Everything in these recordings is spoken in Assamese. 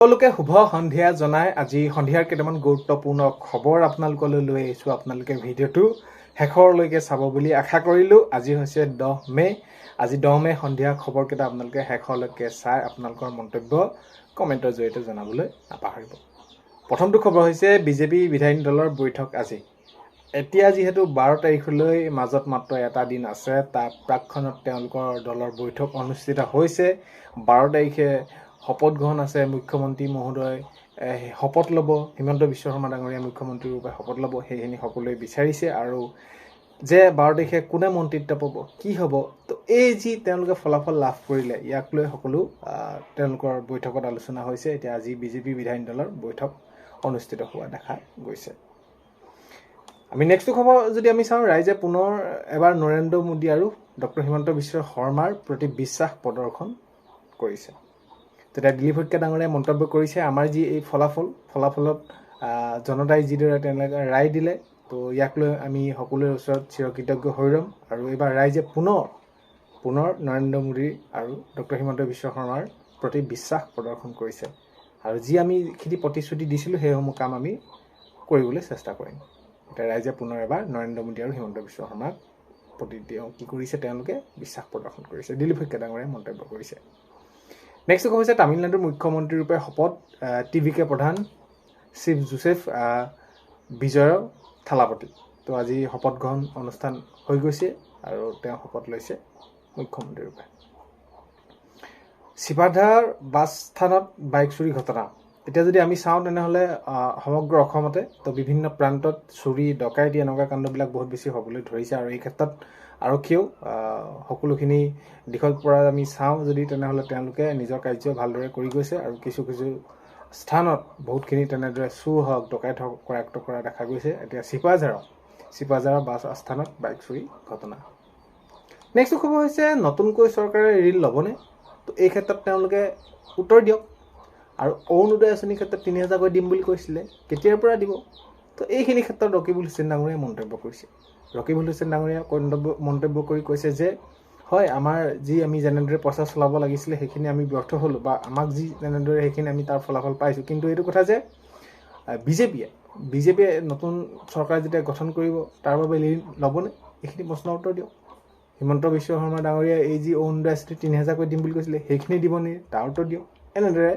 সকলোকে শুভ সন্ধিয়া জনাই আজি সন্ধিয়াৰ কেইটামান গুৰুত্বপূৰ্ণ খবৰ আপোনালোকলৈ লৈ আহিছোঁ। আপোনালোকে ভিডিঅ'টো শেষৰলৈকে চাব বুলি আশা কৰিলোঁ। আজি হৈছে 10 মে। আজি 10 মে সন্ধিয়া খবৰকেইটা আপোনালোকে শেষলৈকে চাই আপোনালোকৰ মন্তব্য কমেণ্টৰ জৰিয়তে জনাবলৈ নাপাহৰিব। প্ৰথমটো খবৰ হৈছে বিজেপি বিধায়িনী দলৰ বৈঠক আজি। এতিয়া যিহেতু 12 তাৰিখলৈ মাজত মাত্ৰ এটা দিন আছে, তাৰ প্ৰাকক্ষণত তেওঁলোকৰ দলৰ বৈঠক অনুষ্ঠিত হৈছে। 12 তাৰিখে শপত গ্ৰহণ আছে। মুখ্যমন্ত্ৰী মহোদয় শপত ল'ব, হিমন্ত বিশ্ব শৰ্মা ডাঙৰীয়া মুখ্যমন্ত্ৰী ৰূপে শপত ল'ব। সেইখিনি সকলোৱে বিচাৰিছে আৰু যে 12 তাৰিখে কোনে মন্ত্ৰিত্ব পাব, কি হ'ব, তো এই যি তেওঁলোকে ফলাফল লাভ কৰিলে ইয়াক লৈ সকলো তেওঁলোকৰ বৈঠকত আলোচনা হৈছে। এতিয়া আজি বিজেপি বিধায়িনী দলৰ বৈঠক অনুষ্ঠিত হোৱা দেখা গৈছে। আমি নেক্সটটো খবৰ যদি আমি চাওঁ, ৰাইজে পুনৰ এবাৰ নৰেন্দ্ৰ মোদী আৰু ডক্টৰ হিমন্ত বিশ্ব শৰ্মাৰ প্ৰতি বিশ্বাস প্ৰদৰ্শন কৰিছে। তেতিয়া দিলীপ শইকীয়া ডাঙৰীয়াই মন্তব্য কৰিছে, আমাৰ যি এই ফলাফলত জনতাই যিদৰে তেওঁলোকে ৰায় দিলে, তো ইয়াক লৈ আমি সকলোৰে ওচৰত চিৰকৃতজ্ঞ হৈ ৰ'ম। আৰু এইবাৰ ৰাইজে পুনৰ নৰেন্দ্ৰ মোদী আৰু ডক্টৰ হিমন্ত বিশ্ব শৰ্মাৰ প্ৰতি বিশ্বাস প্ৰদৰ্শন কৰিছে। আৰু যি আমি যিখিনি প্ৰতিশ্ৰুতি দিছিলোঁ সেইসমূহ কাম আমি কৰিবলৈ চেষ্টা কৰিম। এতিয়া ৰাইজে পুনৰ এবাৰ নৰেন্দ্ৰ মোদী আৰু হিমন্ত বিশ্ব শৰ্মাক প্ৰতি কি কৰিছে, তেওঁলোকে বিশ্বাস প্ৰদৰ্শন কৰিছে। দিলীপ শইকীয়া ডাঙৰীয়াই মন্তব্য কৰিছে। নেক্সট হৈছে তামিলনাডুৰ মুখ্যমন্ত্ৰী ৰূপে শপত টিভিকে প্ৰধান চিফ জোচেফ বিজয় থালাপতি। তো আজি শপত গ্ৰহণ অনুষ্ঠান হৈ গৈছে আৰু তেওঁ শপত লৈছে মুখ্যমন্ত্ৰী ৰূপে। চিপাঝাৰ বাছ স্থানত বাইক চুৰি ঘটনা। এতিয়া যদি আমি চাওঁ তেনেহ'লে সমগ্ৰ অসমতে তো বিভিন্ন প্ৰান্তত চুৰি ডকাইতি এনেকুৱা কাণ্ডবিলাক বহুত বেছি হ'বলৈ ধৰিছে। আৰু এই ক্ষেত্ৰত আৰক্ষীয়েও সকলোখিনি দিশৰ পৰা আমি চাওঁ যদি তেনেহ'লে তেওঁলোকে নিজৰ কাৰ্য ভালদৰে কৰি গৈছে। আৰু কিছু স্থানত বহুতখিনি তেনেদৰে চুৰ হওক ডকাইত হওক কৰায়ত্ব কৰা দেখা গৈছে। এতিয়া চিপাঝাৰৰ বাছ আস্থানত বাইক চুৰি ঘটনা। নেক্সট খবৰ হৈছে নতুনকৈ চৰকাৰে ঋণ ল'বনে, তো এই ক্ষেত্ৰত তেওঁলোকে উত্তৰ দিয়ক। আৰু অৰুণোদয় আঁচনিৰ ক্ষেত্ৰত ৩,০০০কৈ দিম বুলি কৈছিলে, কেতিয়াৰ পৰা দিব, তো এইখিনি ক্ষেত্ৰত ৰকিবুল হুছেইন ডাঙৰীয়াই মন্তব্য কৰিছে। ৰকিবুল হুছেইন ডাঙৰীয়াই মন্তব্য কৰি কৈছে যে হয়, আমি যেনেদৰে প্ৰচাৰ চলাব লাগিছিলে সেইখিনি আমি ব্যৰ্থ হ'লোঁ, বা আমাক যি যেনেদৰে সেইখিনি আমি তাৰ ফলাফল পাইছোঁ। কিন্তু এইটো কথা যে বিজেপিয়ে নতুন চৰকাৰ যেতিয়া গঠন কৰিব তাৰ বাবে ঋণ ল'বনে, এইখিনি প্ৰশ্নৰ উত্তৰ দিয়ক। হিমন্ত বিশ্ব শৰ্মা ডাঙৰীয়াই এই যি অৰুণোদয় আঁচনি ৩,০০০কৈ দিম বুলি কৈছিলে সেইখিনি দিব নি, তাৰ উত্তৰ দিয়ক। এনেদৰে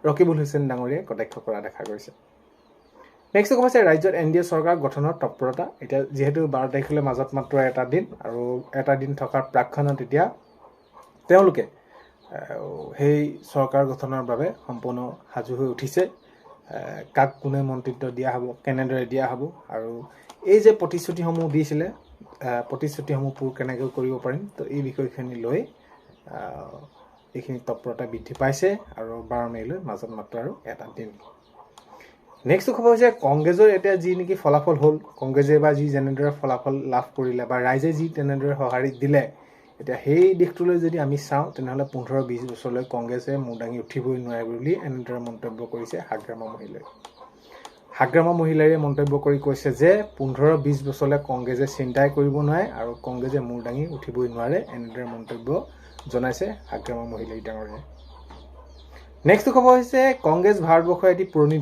ৰকিবুল হুছেইন ডাঙৰীয়াই কটাক্ষ কৰা দেখা গৈছে। নেক্সট কথা হৈছে ৰাজ্যত NDA চৰকাৰ গঠনৰ তৎপৰতা। এতিয়া যিহেতু 12 তাৰিখলৈ মাজত মাত্ৰ এটা দিন, আৰু এটা দিন থকাৰ প্ৰাকক্ষণত এতিয়া তেওঁলোকে সেই চৰকাৰ গঠনৰ বাবে সম্পূৰ্ণ সাজু হৈ উঠিছে। কাক কোনে মন্ত্ৰিত্ব দিয়া হ'ব, কেনেদৰে দিয়া হ'ব, আৰু এই যে প্ৰতিশ্ৰুতিসমূহ দিছিলে প্ৰতিশ্ৰুতিসমূহ পূৰ কেনেকৈ কৰিব পাৰিম, তো এই বিষয়খিনি লৈ এইখিনি তৎপৰতা বৃদ্ধি পাইছে। আৰু 12 মে'লৈ মাজত মাত্ৰ আৰু এটা দিন। নেক্সট খবৰ হৈছে কংগ্ৰেছৰ এতিয়া যি নেকি ফলাফল হ'ল, কংগ্ৰেছে বা যি যেনেদৰে ফলাফল লাভ কৰিলে বা ৰাইজে যি তেনেদৰে সঁহাৰি দিলে, এতিয়া সেই দিশটোলৈ যদি আমি চাওঁ তেনেহ'লে 15-20 বছৰলৈ কংগ্ৰেছে মূৰ দাঙি উঠিবই নোৱাৰে বুলি এনেদৰে মন্তব্য কৰিছে হাগ্ৰামা মহিলাই। হাগ্ৰামা মহিলাৰে মন্তব্য কৰি কৈছে যে 15-20 বছৰলৈ কংগ্ৰেছে চিন্তাই কৰিব নোৱাৰে আৰু কংগ্ৰেছে মূৰ দাঙি উঠিবই নোৱাৰে, এনেদৰে মন্তব্য জনাইছে হাগ্ৰামা মহিলাই ডাঙৰীয়াই। নেক্সট খবৰ হৈছে কংগ্ৰেছ ভাৰতবৰ্ষৰ এটি পুৰণি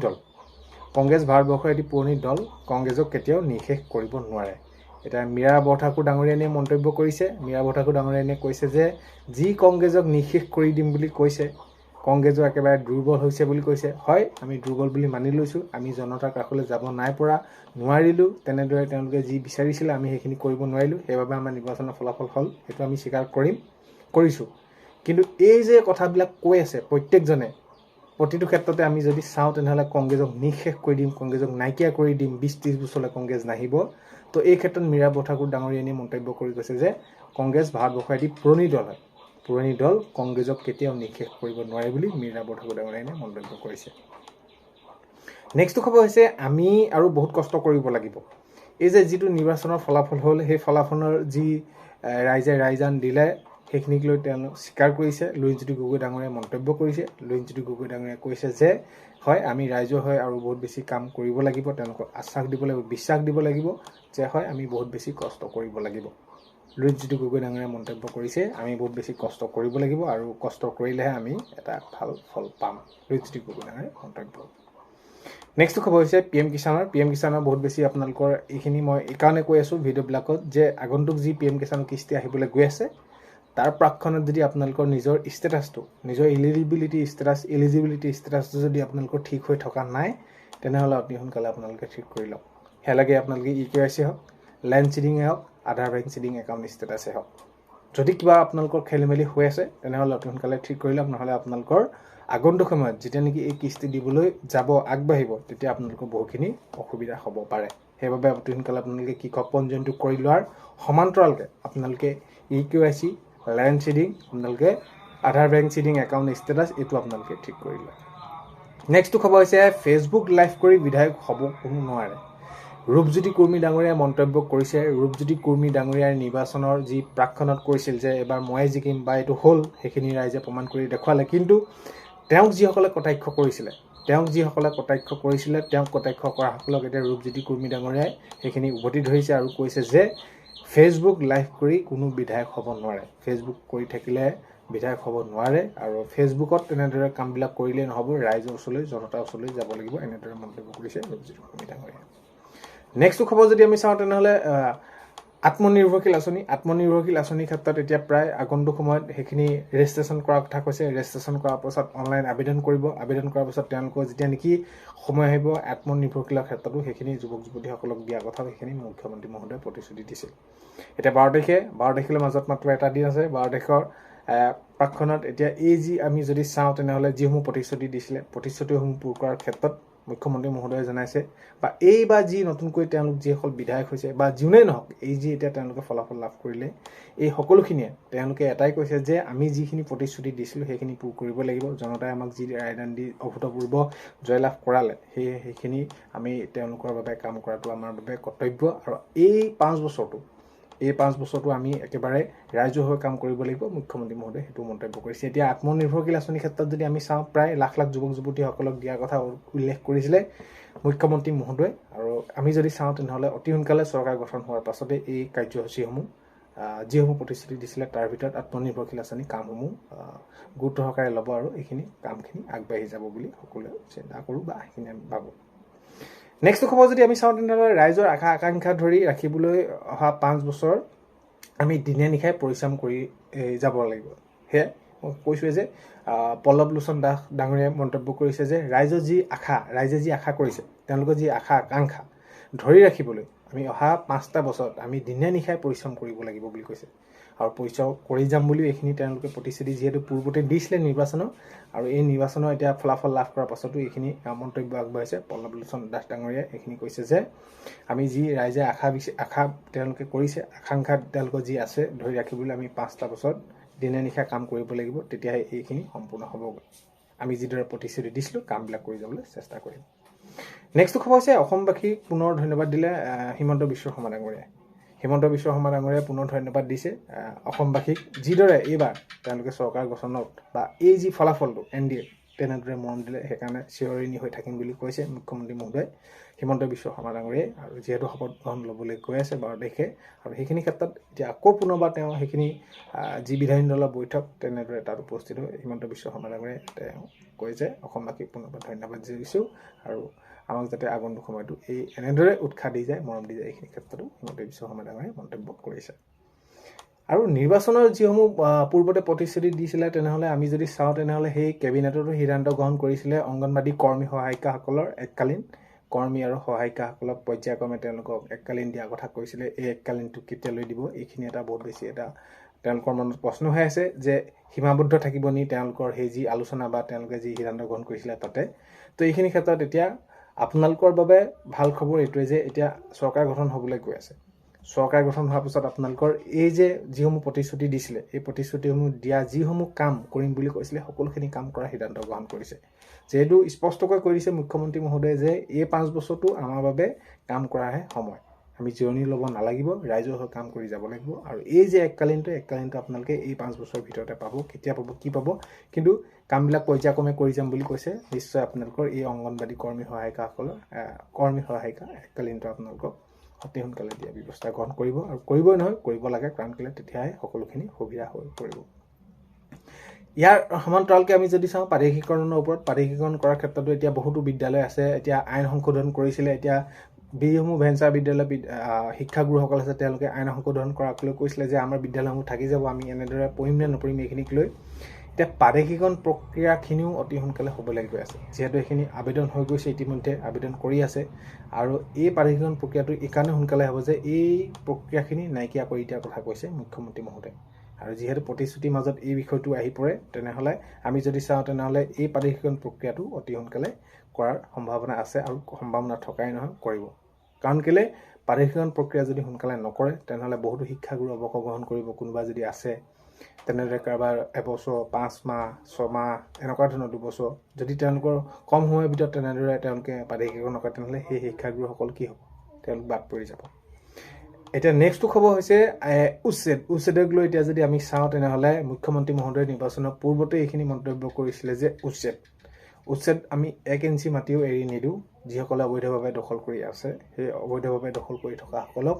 দল। কংগ্ৰেছক কেতিয়াও নিঃশেষ কৰিব নোৱাৰে। এতিয়া মীৰা বৰঠাকুৰ ডাঙৰীয়ানীয়ে মন্তব্য কৰিছে। মীৰা বৰঠাকুৰ ডাঙৰীয়ানীয়ে কৈছে যে যি কংগ্ৰেছক নিঃশেষ কৰি দিম বুলি কৈছে, কংগ্ৰেছৰ একেবাৰে দুৰ্বল হৈছে বুলি কৈছে। হয়, আমি দুৰ্বল বুলি মানি লৈছোঁ, আমি জনতাৰ কাষলৈ যাব নোৱাৰিলোঁ, তেনেদৰে তেওঁলোকে যি বিচাৰিছিলে আমি সেইখিনি কৰিব নোৱাৰিলোঁ, সেইবাবে আমাৰ নিৰ্বাচনৰ ফলাফল হ'ল, সেইটো আমি স্বীকাৰ কৰিছোঁ। কিন্তু এই যে কথাবিলাক কৈ আছে প্ৰত্যেকজনে, প্ৰতিটো ক্ষেত্ৰতে আমি যদি চাওঁ তেনেহ'লে কংগ্ৰেছক নিঃশেষ কৰি দিম, কংগ্ৰেছক নাইকিয়া কৰি দিম, 20-30 বছৰলৈ কংগ্ৰেছ নাহিব। তো এই ক্ষেত্ৰত মীৰা বৰঠাকুৰ ডাঙৰীয়ানীয়ে মন্তব্য কৰি কৈছে যে কংগ্ৰেছ ভাৰতবৰ্ষৰ এটি পুৰণি দল হয়, পুৰণি দল কংগ্ৰেছক কেতিয়াও নিঃশেষ কৰিব নোৱাৰে বুলি মীৰা বৰঠাকুৰ ডাঙৰীয়ানীয়ে মন্তব্য কৰিছে। নেক্সট খবৰ হৈছে আমি আৰু বহুত কষ্ট কৰিব লাগিব। এই যে যিটো নিৰ্বাচনৰ ফলাফল হ'ল, সেই ফলাফলৰ যি ৰাইজে ৰায়দান দিলে সেইখিনিক লৈ তেওঁলোক স্বীকাৰ কৰিছে। লুৰিণজ্যোতি গগৈ ডাঙৰীয়াই মন্তব্য কৰিছে। লুৰিণজ্যোতি গগৈ ডাঙৰীয়াই কৈছে যে হয়, আমি ৰাইজৰ হৈ আৰু বহুত বেছি কাম কৰিব লাগিব, তেওঁলোকক আশ্বাস দিব লাগিব, বিশ্বাস দিব লাগিব যে হয়, আমি বহুত বেছি কষ্ট কৰিব লাগিব। ৰুচিজ্যোতি গগৈ ডাঙৰীয়াই মন্তব্য কৰিছে আমি বহুত বেছি কষ্ট কৰিব লাগিব আৰু কষ্ট কৰিলেহে আমি এটা ভাল ফল পাম ৰুচিজ্যোতি গগৈ ডাঙৰীয়াৰ মন্তব্য নেক্সট খবৰ হৈছে PM কিষাণৰ বহুত বেছি আপোনালোকৰ এইখিনি মই এইকাৰণে কৈ আছোঁ ভিডিঅ'বিলাকত যে আগন্তুক যি PM কিষাণ কিস্তি আহিবলৈ গৈ আছে তাৰ প্ৰাক্ষণত যদি আপোনালোকৰ নিজৰ ষ্টেটাছটো নিজৰ এলিজিবিলিটি ষ্টেটাছটো যদি আপোনালোকৰ ঠিক হৈ থকা নাই তেনেহ'লে অতি সোনকালে আপোনালোকে ঠিক কৰি লওক সেয়া লাগে আপোনালোকে EKYC হওক লেণ্ড চিডিঙে হওক আধাৰ বেংক চিডিং একাউণ্ট ষ্টেটাছে হওক যদি কিবা আপোনালোকৰ খেলিমেলি হৈ আছে তেনেহ'লে অতি সোনকালে ঠিক কৰি লওক নহ'লে আপোনালোকৰ আগন্তুক সময়ত যেতিয়া নেকি এই কিস্তি দিবলৈ যাব আগবাঢ়িব তেতিয়া আপোনালোকৰ বহুখিনি অসুবিধা হ'ব পাৰে সেইবাবে অতি সোনকালে আপোনালোকে কৃষক পঞ্জীয়নটো কৰি লোৱাৰ সমান্তৰালকৈ আপোনালোকে EKYC লেণ্ড চিডিং আপোনালোকে আধাৰ বেংক চিডিং একাউণ্ট ষ্টেটাছ এইটো আপোনালোকে ঠিক কৰি লয় নেক্সটটো খবৰ হৈছে ফেচবুক লাইভ কৰি বিধায়ক হ'ব কোনো নোৱাৰে ৰূপজ্যোতি কুৰ্মী ডাঙৰীয়াই মন্তব্য কৰিছে ৰূপজ্যোতি কুৰ্মী ডাঙৰীয়াৰ নিৰ্বাচনৰ যি প্ৰাক্ষণত কৈছিল যে এবাৰ ময়ে জিকিম বা এইটো হ'ল সেইখিনি ৰাইজে প্ৰমাণ কৰি দেখুৱালে কিন্তু তেওঁক যিসকলে কটাক্ষ কৰিছিলে তেওঁক কটাক্ষ কৰাসকলক এতিয়া ৰূপজ্যোতি কুৰ্মী ডাঙৰীয়াই সেইখিনি উভতি ধৰিছে আৰু কৈছে যে ফেচবুক লাইভ কৰি কোনো বিধায়ক হ'ব নোৱাৰে ফেচবুক কৰি থাকিলে বিধায়ক হ'ব নোৱাৰে আৰু ফেচবুকত তেনেদৰে কামবিলাক কৰিলেই নহ'ব ৰাইজৰ ওচৰলৈ জনতাৰ ওচৰলৈ যাব লাগিব এনেদৰে মন্তব্য কৰিছে ৰূপজ্যোতি কুৰ্মী ডাঙৰীয়াই নেক্সট খবৰ যদি আমি চাওঁ তেনেহ'লে আত্মনিৰ্ভৰশীল আঁচনিৰ ক্ষেত্ৰত এতিয়া প্ৰায় আগন্তুক সময়ত সেইখিনি ৰেজিষ্ট্ৰেশ্যন কৰাৰ কথা কৈছে ৰেজিষ্ট্ৰেশ্যন কৰাৰ পাছত অনলাইন আবেদন কৰাৰ পাছত তেওঁলোকৰ যেতিয়া নেকি সময় আহিব আত্মনিৰ্ভৰশীলৰ ক্ষেত্ৰতো সেইখিনি যুৱক যুৱতীসকলক দিয়া কথা সেইখিনি মুখ্যমন্ত্ৰী মহোদয়ে প্ৰতিশ্ৰুতি দিছিল এতিয়া 12 তাৰিখলৈ মাজত মাত্ৰ এটা দিন আছে 12 তাৰিখৰ প্ৰাক্ষণত এতিয়া এই যি আমি যদি চাওঁ তেনেহ'লে যিসমূহ প্ৰতিশ্ৰুতি দিছিলে প্ৰতিশ্ৰুতিসমূহ পূৰ কৰাৰ ক্ষেত্ৰত মুখ্যমন্ত্ৰী মহোদয়ে জনাইছে বা এই বা যি নতুনকৈ তেওঁলোক যিসকল বিধায়ক হৈছে বা যোনেই নহওক এই যি এতিয়া তেওঁলোকে ফলাফল লাভ কৰিলে এই সকলোখিনিয়ে তেওঁলোকে এটাই কৈছে যে আমি যিখিনি প্ৰতিশ্ৰুতি দিছিলোঁ সেইখিনি পূৰ কৰিব লাগিব জনতাই আমাক যি ৰায়দান দি অভূতপূৰ্ব জয়লাভ কৰালে সেইখিনি আমি তেওঁলোকৰ বাবে কাম কৰাটো আমাৰ বাবে কৰ্তব্য আৰু এই 5 বছৰটো আমি একেবাৰে ৰাইজৰ কাম কৰিব লাগিব মুখ্যমন্ত্ৰী মহোদয়ে সেইটো মন্তব্য কৰিছে এতিয়া আত্মনিৰ্ভৰশীল আঁচনিৰ ক্ষেত্ৰত যদি আমি চাওঁ প্ৰায় লাখ যুৱক যুৱতীসকলক দিয়াৰ কথা উল্লেখ কৰিছিলে মুখ্যমন্ত্ৰী মহোদয়ে আৰু আমি যদি চাওঁ তেনেহ'লে অতি সোনকালে চৰকাৰ গঠন হোৱাৰ পাছতে এই কাৰ্যসূচীসমূহ যিসমূহ প্ৰতিশ্ৰুতি দিছিলে তাৰ ভিতৰত আত্মনিৰ্ভৰশীল আঁচনি কামসমূহ গুৰুত্ব সহকাৰে ল'ব আৰু এইখিনি কামখিনি আগবাঢ়ি যাব বুলি সকলোৱে চিন্তা কৰোঁ বা সেইখিনি আমি ভাবোঁ নেক্সট খবৰ যদি আমি চাওঁ তেনেহ'লে ৰাইজৰ আশা আকাংক্ষা ধৰি ৰাখিবলৈ অহা 5 বছৰ আমি দিনে নিশাই পৰিশ্ৰম কৰি যাব লাগিব সেয়ে মই কৈছোৱে যে পল্লৱ লোচন দাস ডাঙৰীয়াই মন্তব্য কৰিছে যে ৰাইজে যি আশা কৰিছে তেওঁলোকৰ যি আশা আকাংক্ষা ধৰি ৰাখিবলৈ আমি অহা 5টা বছৰত আমি দিনে নিশাই পৰিশ্ৰম কৰিব লাগিব বুলি কৈছে আৰু পৰিশ্ৰম কৰি যাম বুলি এইখিনি তেওঁলোকে প্ৰতিশ্ৰুতি যিহেতু পূৰ্বতে দিছিলে নিৰ্বাচনৰ আৰু এই নিৰ্বাচনৰ এতিয়া ফলাফল লাভ কৰাৰ পাছতো এইখিনি মন্তব্য আগবঢ়াইছে পল্লৱ লোচন দাস ডাঙৰীয়াই এইখিনি কৈছে যে আমি যি ৰাইজে আশা তেওঁলোকে কৰিছে আকাংক্ষা তেওঁলোকৰ যি আছে ধৰি ৰাখিবলৈ আমি 5টা বছৰত দিনে নিশা কাম কৰিব লাগিব তেতিয়াহে এইখিনি সম্পূৰ্ণ হ'বগৈ আমি যিদৰে প্ৰতিশ্ৰুতি দিছিলোঁ কামবিলাক কৰি যাবলৈ চেষ্টা কৰিম নেক্সট খবৰ হৈছে অসমবাসী পুনৰ ধন্যবাদ দিলে হিমন্ত বিশ্ব শৰ্মা ডাঙৰীয়াই পুনৰ ধন্যবাদ দিছে অসমবাসীক যিদৰে এইবাৰ তেওঁলোকে চৰকাৰ গঠনত বা এই যি ফলাফলটো NDA তেনেদৰে মৰম দিলে সেইকাৰণে চিৰঋণী হৈ থাকিম বুলি কৈছে মুখ্যমন্ত্ৰী মহোদয় হিমন্ত বিশ্ব শৰ্মা ডাঙৰীয়াই আৰু যিহেতু শপত গ্ৰহণ ল'বলৈ গৈ আছে 12 তাৰিখে আৰু সেইখিনি ক্ষেত্ৰত এতিয়া আকৌ পুনৰবাৰ তেওঁ সেইখিনি যি বিধায়িনী দলৰ বৈঠক তেনেদৰে তাত উপস্থিত হৈ হিমন্ত বিশ্ব শৰ্মা ডাঙৰীয়াই তেওঁ কয় যে অসমবাসীক পুনৰবাৰ ধন্যবাদ দিছোঁ আৰু আমাক যাতে আগন্তুক সময়তো এই এনেদৰে উৎসাহ দি যায় মৰম দি যায় এইখিনি ক্ষেত্ৰতো হিমন্ত বিশ্ব শৰ্মা ডাঙৰীয়াই মন্তব্য কৰিছে আৰু নিৰ্বাচনৰ যিসমূহ পূৰ্বতে প্ৰতিশ্ৰুতি দিছিলে তেনেহ'লে আমি যদি চাওঁ তেনেহ'লে সেই কেবিনেটতো সিদ্ধান্ত গ্ৰহণ কৰিছিলে অংগনবাদী কৰ্মী সহায়িকাসকলৰ এককালীন কৰ্মী আৰু সহায়িকাসকলক পৰ্যায়ক্ৰমে তেওঁলোকক এককালীন দিয়াৰ কথা কৈছিলে এই এককালীনটো কেতিয়ালৈ দিব এইখিনি এটা বহুত বেছি এটা তেওঁলোকৰ মনত প্ৰশ্ন হৈ আছে যে সীমাবদ্ধ থাকিব নি তেওঁলোকৰ সেই যি আলোচনা বা তেওঁলোকে যি সিদ্ধান্ত গ্ৰহণ কৰিছিলে তাতে তো এইখিনি ক্ষেত্ৰত এতিয়া আপোনালোকৰ বাবে ভাল খবৰ এইটোৱে যে এতিয়া চৰকাৰ গঠন হ'বলৈ গৈ আছে চৰকাৰ গঠন হোৱাৰ পিছত আপোনালোকৰ এই যে যিসমূহ প্ৰতিশ্ৰুতি দিছিলে এই প্ৰতিশ্ৰুতিসমূহ দিয়া যিসমূহ কাম কৰিম বুলি কৈছিলে সকলোখিনি কাম কৰাৰ সিদ্ধান্ত গ্ৰহণ কৰিছে যেহেতু স্পষ্টকৈ কৈ দিছে মুখ্যমন্ত্ৰী মহোদয়ে যে এই 5 বছৰটো আমাৰ বাবে কাম কৰাৰহে সময় আমি জিৰণি ল'ব নালাগিব ৰাইজৰ হৈ কাম কৰি যাব লাগিব আৰু এই যে এককালীনটো আপোনালোকে এই 5 বছৰৰ ভিতৰতে পাব কেতিয়া পাব কি পাব কিন্তু কামবিলাক পৰ্যায়ক্ৰমে কৰি যাম বুলি কৈছে নিশ্চয় আপোনালোকৰ এই অংগনবাদী কৰ্মী সহায়িকা এককালীনটো আপোনালোকক অতি সোনকালে দিয়া ব্যৱস্থা গ্ৰহণ কৰিব আৰু কৰিবই নহয় কৰিব লাগে কাৰণ কেলে তেতিয়াহে সকলোখিনি সুবিধা হৈ পৰিব ইয়াৰ সমান্তৰালকে আমি যদি চাওঁ প্ৰাদেশিকৰণৰ ওপৰত প্ৰাদেশিকৰণ কৰাৰ ক্ষেত্ৰতো এতিয়া বহুতো বিদ্যালয় আছে এতিয়া আইন সংশোধন কৰিছিলে এতিয়া যিসমূহ ভেঞ্চাৰ বিদ্যালয় শিক্ষাগুৰুসকল আছে তেওঁলোকে আইন সংশোধন কৰাকলৈ কৈছিলে যে আমাৰ বিদ্যালয়সমূহ থাকি যাব আমি এনেদৰে পঢ়িম নে নপঢ়িম এইখিনিক লৈ এতিয়া প্ৰাদেশিকৰণ প্ৰক্ৰিয়াখিনিও অতি সোনকালে হ'বলৈ গৈ আছে যিহেতু এইখিনি আবেদন হৈ গৈছে ইতিমধ্যে আবেদন কৰি আছে আৰু এই প্ৰাদেশিকৰণ প্ৰক্ৰিয়াটো এইকাৰণে সোনকালে হ'ব যে এই প্ৰক্ৰিয়াখিনি নাইকিয়া কৰি দিয়াৰ কথা কৈছে মুখ্যমন্ত্ৰী মহোদয় আৰু যিহেতু প্ৰতিশ্ৰুতিৰ মাজত এই বিষয়টো আহি পৰে তেনেহ'লে আমি যদি চাওঁ তেনেহ'লে এই প্ৰাদেশিকৰণ প্ৰক্ৰিয়াটো অতি সোনকালে কৰাৰ সম্ভাৱনা আছে আৰু সম্ভাৱনা থকাই নহয় কৰিব কাৰণ কেলে প্ৰাদেশিকৰণ প্ৰক্ৰিয়া যদি সোনকালে নকৰে তেনেহ'লে বহুতো শিক্ষাগুৰু অৱসৰ গ্ৰহণ কৰিব কোনোবা যদি আছে তেনেদৰে কাৰোবাৰ এবছৰ 5 মাহ 6 মাহ এনেকুৱা ধৰণৰ 2 বছৰ যদি তেওঁলোকৰ কম সময়ৰ ভিতৰত তেনেদৰে তেওঁলোকে প্ৰাদেশিকৰণ নকৰে তেনেহ'লে সেই শিক্ষাগুৰুসকল কি হ'ব তেওঁলোক বাদ পৰি যাব এতিয়া নেক্সটটো খবৰ হৈছে উচ্ছেদক লৈ এতিয়া যদি আমি চাওঁ তেনেহ'লে মুখ্যমন্ত্ৰী মহোদয় নিৰ্বাচনৰ পূৰ্বতে এইখিনি মন্তব্য কৰিছিলে যে উচ্ছেদ আমি 1 ইঞ্চি মাটিও এৰি নিদিওঁ যিসকলে অবৈধভাৱে দখল কৰি আছে সেই অবৈধভাৱে দখল কৰি থকাসকলক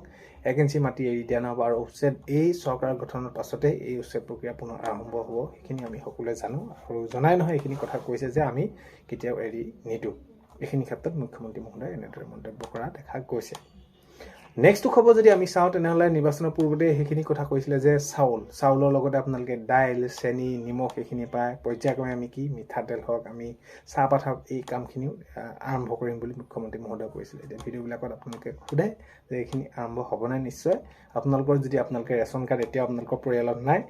1 ইঞ্চি মাটি এৰি দিয়া নহ'ব আৰু উচ্ছেদ এই চৰকাৰ গঠনৰ পাছতে এই উচ্ছেদ প্ৰক্ৰিয়া পুনৰ আৰম্ভ হ'ব সেইখিনি আমি সকলোৱে জানো আৰু জনাই নহয় এইখিনি কথা কৈছে যে আমি কেতিয়াও এৰি নিদিওঁ এইখিনি ক্ষেত্ৰত মুখ্যমন্ত্ৰী মহোদয় এনেদৰে মন্তব্য কৰা দেখা গৈছে নেক্সটটো খবৰ যদি আমি চাওঁ তেনেহ'লে নিৰ্বাচনৰ পূৰ্বতে সেইখিনি কথা কৈছিলে যে চাউলৰ লগতে আপোনালোকে দাইল চেনি নিমখ এইখিনি পায় পৰ্যায়ক্ৰমে আমি কি মিঠাতেল হওক আমি চাহপাত হওক এই কামখিনিও আৰম্ভ কৰিম বুলি মুখ্যমন্ত্ৰী মহোদয় কৈছিলে এতিয়া ভিডিঅ'বিলাকত আপোনালোকে সোধে যে এইখিনি আৰম্ভ হ'ব নাই নিশ্চয় আপোনালোকৰ যদি আপোনালোকে ৰেচন কাৰ্ড এতিয়া আপোনালোকৰ পৰিয়ালত নাই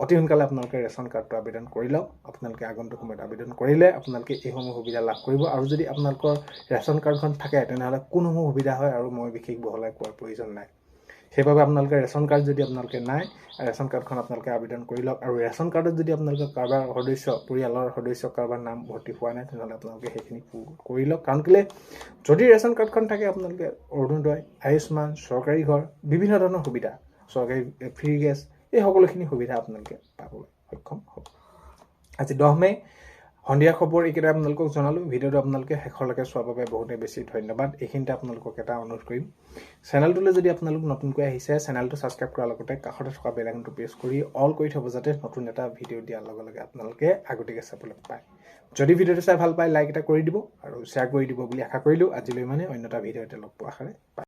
অতি সোনকালে আপোনালোকে ৰেচন কাৰ্ডটো আবেদন কৰি লওক আপোনালোকে আগন্তুক সময়ত আবেদন কৰিলে আপোনালোকে এইসমূহ সুবিধা লাভ কৰিব আৰু যদি আপোনালোকৰ ৰেচন কাৰ্ডখন থাকে তেনেহ'লে কোনসমূহ সুবিধা হয় আৰু মই বিশেষ বহলাই কোৱাৰ প্ৰয়োজন নাই সেইবাবে আপোনালোকে ৰেচন কাৰ্ড যদি আপোনালোকে নাই ৰেচন কাৰ্ডখন আপোনালোকে আবেদন কৰি লওক আৰু ৰেচন কাৰ্ডত যদি আপোনালোকে কাৰোবাৰ পৰিয়ালৰ সদস্য কাৰোবাৰ নাম ভৰ্তি হোৱা নাই তেনেহ'লে আপোনালোকে সেইখিনি কৰি লওক কাৰণ কেলে যদি ৰেচন কাৰ্ডখন থাকে আপোনালোকে অৰুণোদয় আয়ুষ্মান চৰকাৰী ঘৰ বিভিন্ন ধৰণৰ সুবিধা চৰকাৰী ফ্ৰী গেছ এই সকলোখিনি সুবিধা আপোনালোকে পাবলৈ সক্ষম হ'ব আজি 10 মে সন্ধিয়া খবৰ এইকেইটা আপোনালোকক জনালোঁ ভিডিঅ'টো আপোনালোকে শেষলৈকে চোৱাৰ বাবে বহুতে বেছি ধন্যবাদ এইখিনিতে আপোনালোকক এটা অনুৰোধ কৰিম চেনেলটোলৈ যদি আপোনালোক নতুনকৈ আহিছে চেনেলটো ছাবস্ক্ৰাইব কৰাৰ লগতে কাষতে থকা বেল আইকনটো প্ৰেছ কৰি অল কৰি থ'ব যাতে নতুন এটা ভিডিঅ' দিয়াৰ লগে লগে আপোনালোকে আগতীয়াকৈ চাবলৈ পায় যদি ভিডিঅ'টো চাই ভাল পায় লাইক এটা কৰি দিব আৰু শ্বেয়াৰ কৰি দিব বুলি আশা কৰিলোঁ আজিলৈ মানে অন্য এটা ভিডিঅ' এটা লগ পোৱাৰ আশাৰে